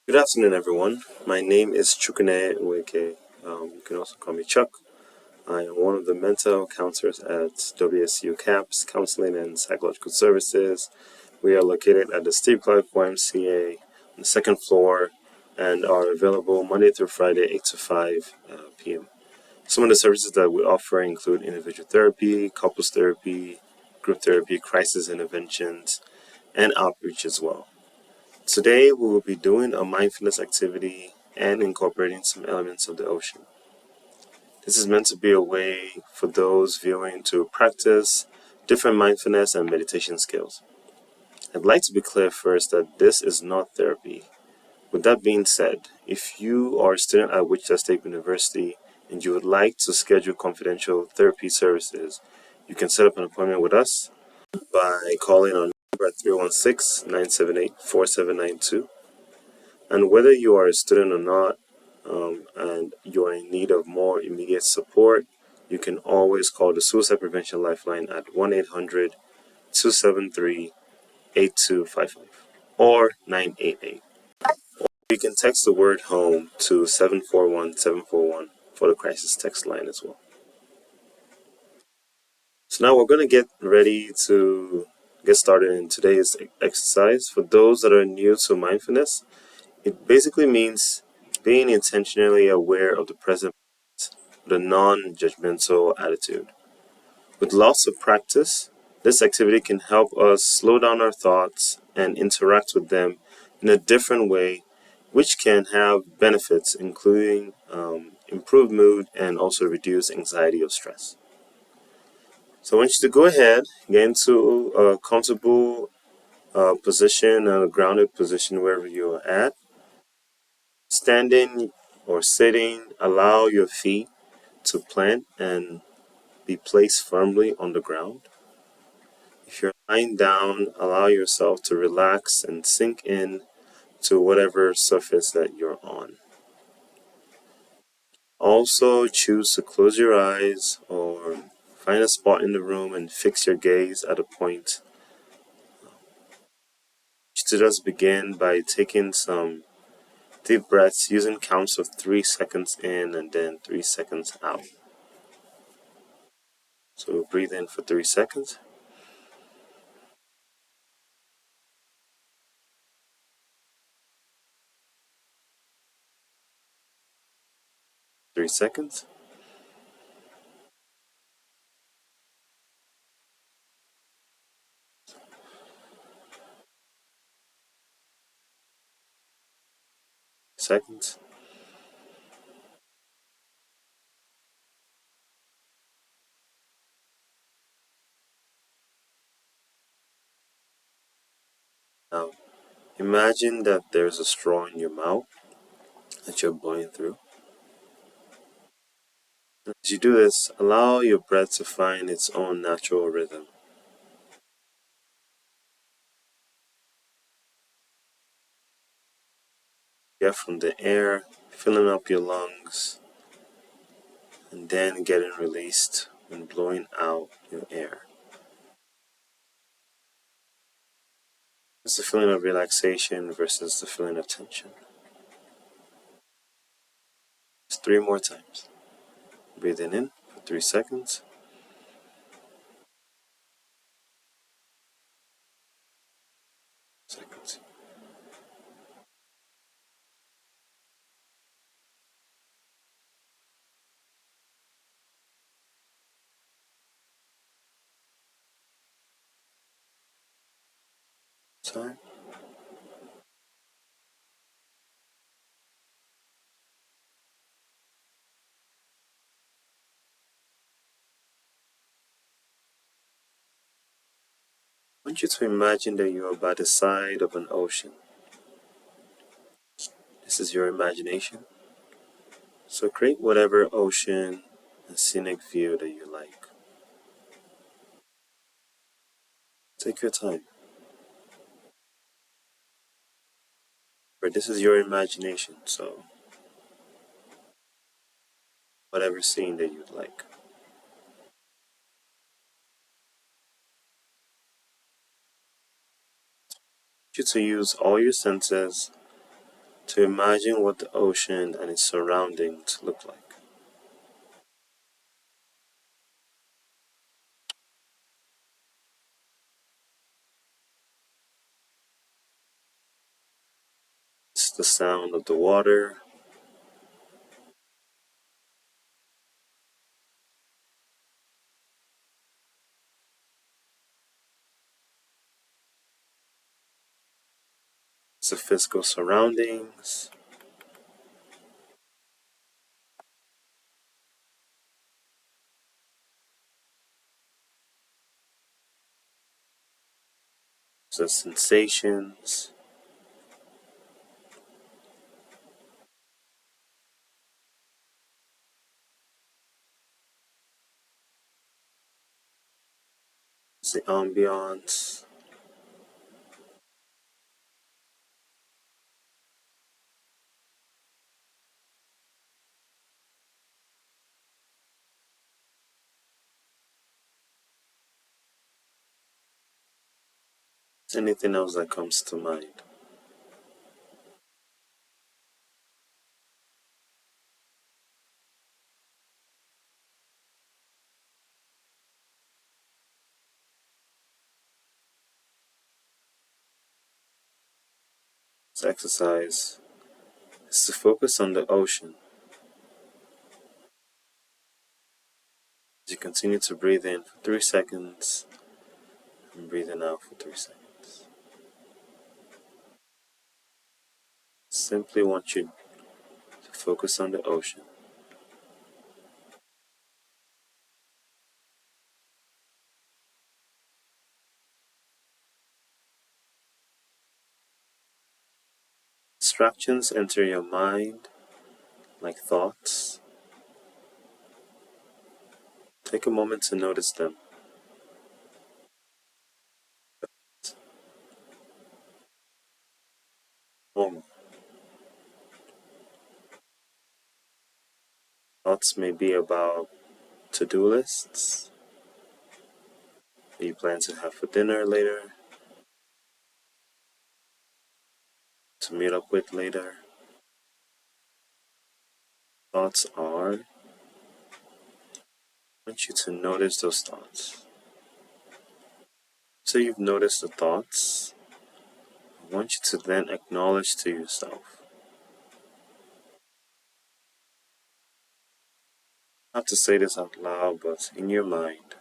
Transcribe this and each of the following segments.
Good afternoon, everyone. My name is Chukune Ueke. You can also call me Chuck. I am one of the mental counselors at WSU CAPS, Counseling and Psychological Services. We are located at the Steve Clark YMCA on the second floor and are available Monday through Friday, 8 to 5 p.m. Some of the services that we offer include individual therapy, couples therapy, group therapy, crisis interventions, and outreach as well. Today, we will be doing a mindfulness activity and incorporating some elements of the ocean. This is meant to be a way for those viewing to practice different mindfulness and meditation skills. I'd like to be clear first that this is not therapy. With that being said, if you are a student at Wichita State University and you would like to schedule confidential therapy services, you can set up an appointment with us by calling our number at 316-978-4792. And whether you are a student or not, and you are in need of more immediate support, you can always call the Suicide Prevention Lifeline at 1-800-273-8255 or 988. You can text the word HOME to 741-741 for the crisis text line as well. So now we're going to get ready to get started in today's exercise. For those that are new to mindfulness, it basically means being intentionally aware of the present with a non-judgmental attitude. With lots of practice, this activity can help us slow down our thoughts and interact with them in a different way, which can have benefits including improved mood and also reduce anxiety or stress. So I want you to go ahead, get into a comfortable position and a grounded position wherever you're at. Standing or sitting, allow your feet to plant and be placed firmly on the ground. If you're lying down, allow yourself to relax and sink in to whatever surface that you're on. Also, choose to close your eyes or find a spot in the room and fix your gaze at a point. To just begin by taking some deep breaths using counts of 3 seconds in and then 3 seconds out. So breathe in for 3 seconds. 3 seconds. Seconds. Now, imagine that there's a straw in your mouth that you're blowing through. As you do this, allow your breath to find its own natural rhythm. Get from the air, filling up your lungs, and then getting released when blowing out your air. It's the feeling of relaxation versus the feeling of tension. Just 3 more times. Breathing in for 3 seconds. Seconds. Time. I want you to imagine that you are by the side of an ocean. This is your imagination. So create whatever ocean and scenic view that you like. Take your time. But this is your imagination, so whatever scene that you'd like. I want you to use all your senses to imagine what the ocean and its surroundings look like. It's the sound of the water, it's the physical surroundings, it's the sensations, it's the ambiance, it's anything else that comes to mind. This exercise is to focus on the ocean as you continue to breathe in for 3 seconds and breathing out for 3 seconds. Simply want you to focus on the ocean. Distractions enter your mind like thoughts. Take a moment to notice them. Normal. Thoughts may be about to-do lists, what you plan to have for dinner later, to meet up with later. Thoughts are, I want you to notice those thoughts. So you've noticed the thoughts, I want you to then acknowledge to yourself. Not to say this out loud, but in your mind,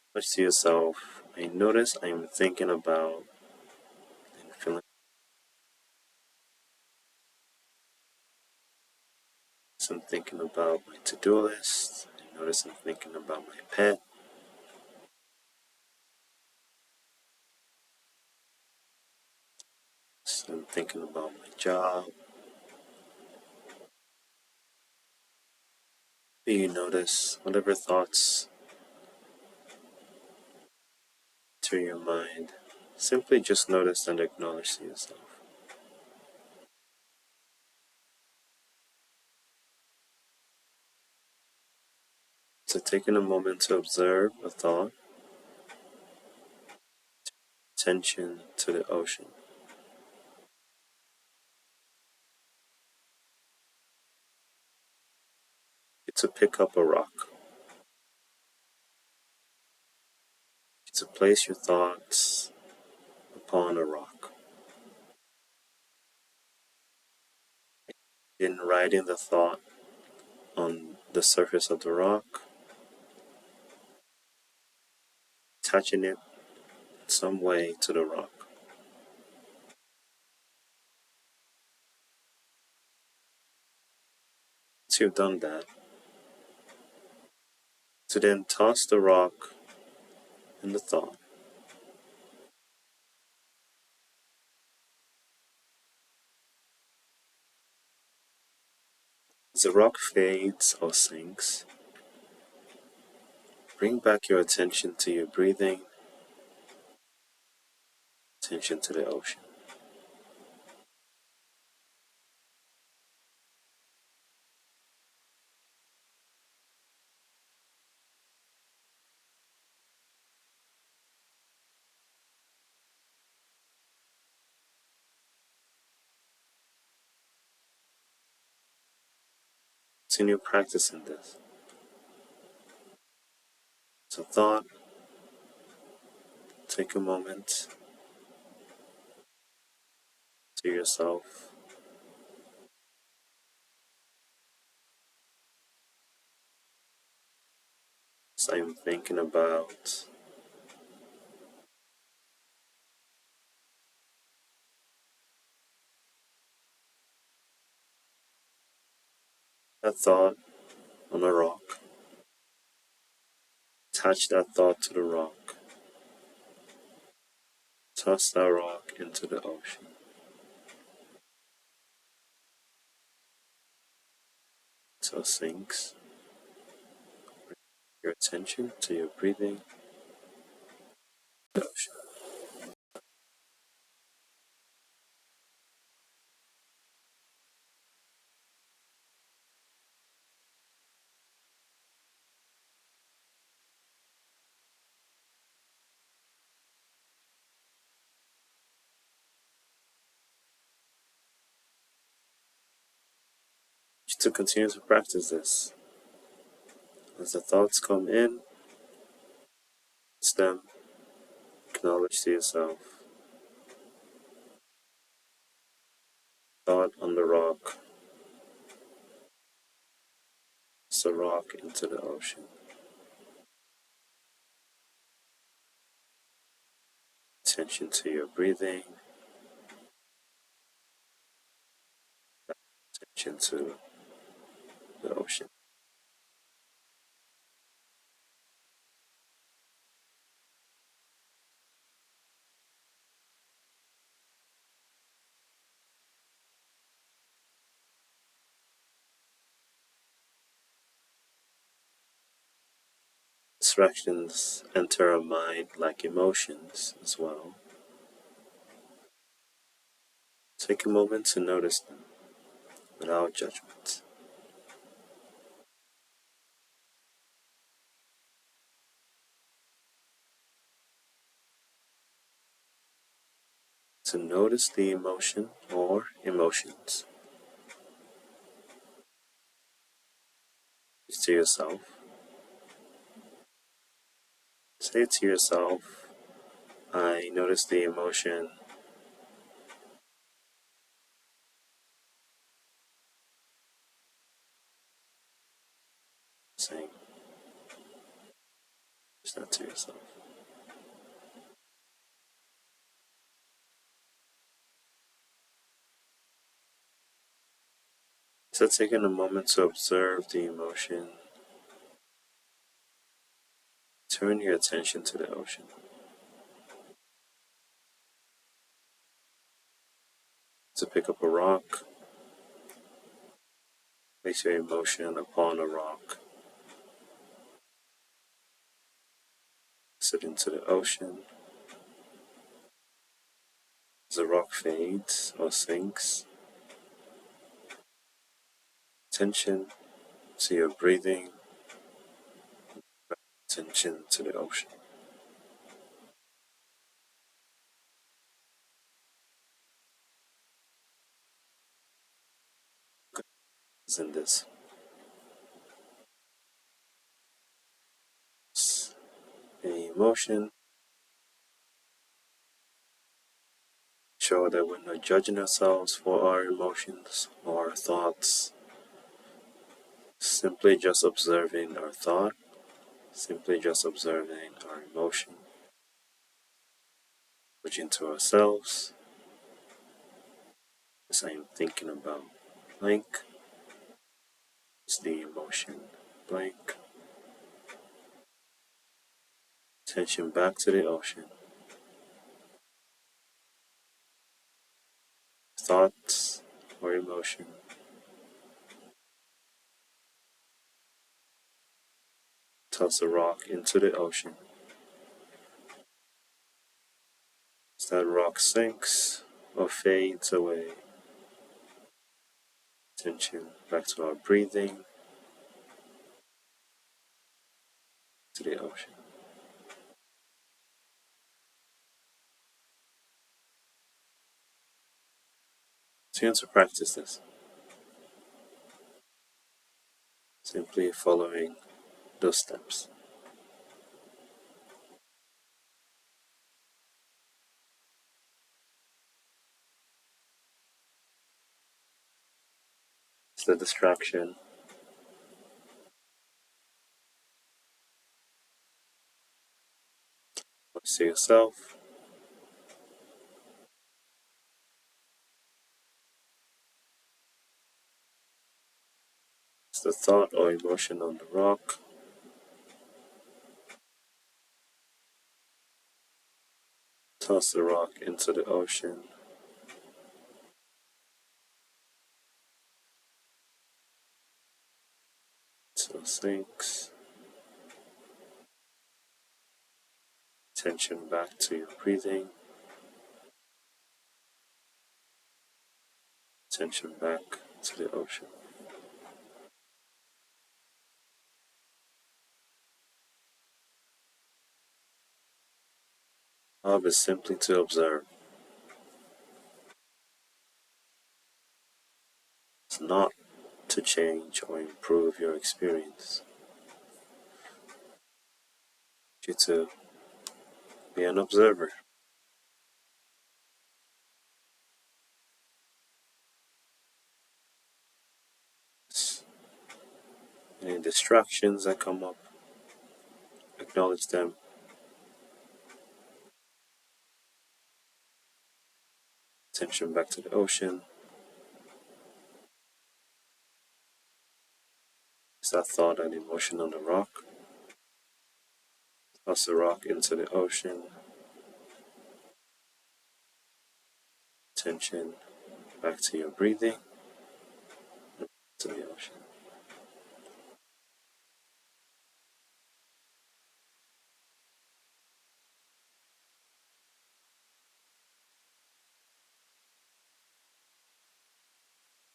acknowledge to yourself, I notice I am thinking about and feeling. I'm thinking about my to-do list. I notice I'm thinking about my pet. So I'm thinking about my job. You notice whatever thoughts enter your mind. Simply just notice and acknowledge to yourself. So taking a moment to observe a thought, attention to the ocean. To pick up a rock. To place your thoughts upon a rock. In writing the thought on the surface of the rock, attaching it in some way to the rock. Once you've done that, to then toss the rock and the thought. As the rock fades or sinks, bring back your attention to your breathing, attention to the ocean. Continue practicing this. So thought, take a moment to yourself. So I'm thinking about that thought on a rock. Attach that thought to the rock. Toss that rock into the ocean. So it sinks. Your attention to your breathing. The ocean. To continue to practice this. As the thoughts come in, it's them. Acknowledge to yourself. Thought on the rock. It's a rock into the ocean. Attention to your breathing. Attention to the ocean. Distractions enter our mind like emotions as well. Take a moment to notice them without judgment. To notice the emotion or emotions. To yourself. Say to yourself, I notice the emotion. Saying that to yourself. So taking a moment to observe the emotion. Turn your attention to the ocean. To pick up a rock. Place your emotion upon a rock. Sit into the ocean. As the rock fades or sinks, attention to your breathing, attention to the ocean. Is in this. Any emotion, show that we're not judging ourselves for our emotions or our thoughts. Simply just observing our thought, simply just observing our emotion, judging to ourselves. As I am thinking about blank, is the emotion blank. Attention back to the ocean. Thoughts or emotion. Toss a rock into the ocean. As that rock sinks or fades away, attention back to our breathing, to the ocean. Continue to practice this. Simply following those steps. It's the distraction. See yourself. It's the thought or emotion on the rock. Toss the rock into the ocean. So it sinks. Attention back to your breathing. Attention back to the ocean. Job is simply to observe. It's not to change or improve your experience. You to be an observer. Any distractions that come up, acknowledge them. Attention back to the ocean. Is that thought and emotion on the rock? Toss the rock into the ocean. Attention back to your breathing. To the ocean.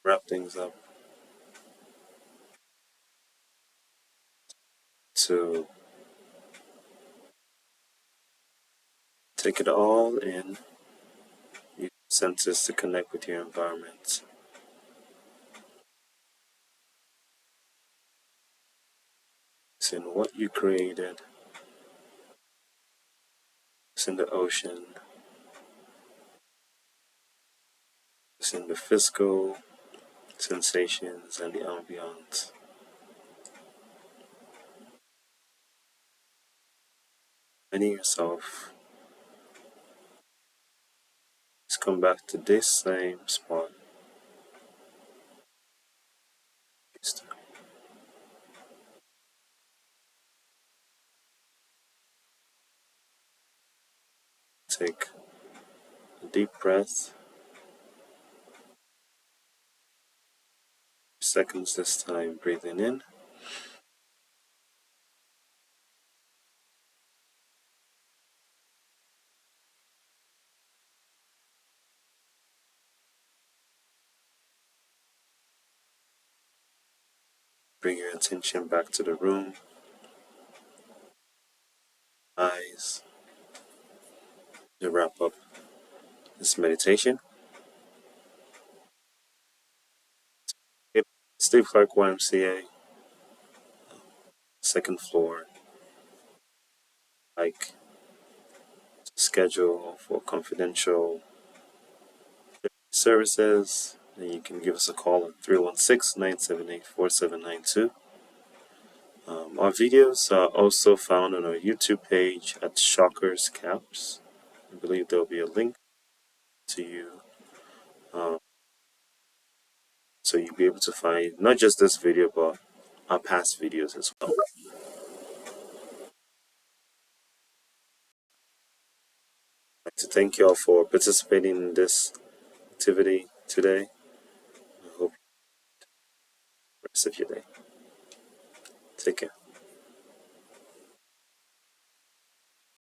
Wrap things up to take it all in. Use senses to connect with your environment. It's in what you created. It's in the ocean. It's in the physical sensations and the ambiance. Finding yourself. Just come back to this same spot. Take a deep breath. Seconds this time, breathing in. Bring your attention back to the room. Eyes. To wrap up this meditation. Steve Clark YMCA, second floor. Like to schedule for confidential services, then you can give us a call at 316-978-4792. Our videos are also found on our YouTube page at Shockers Caps. I believe there will be a link to you, so you'll be able to find not just this video but our past videos as well. I'd like to thank you all for participating in this activity today. I hope you have the rest of your day. Take care.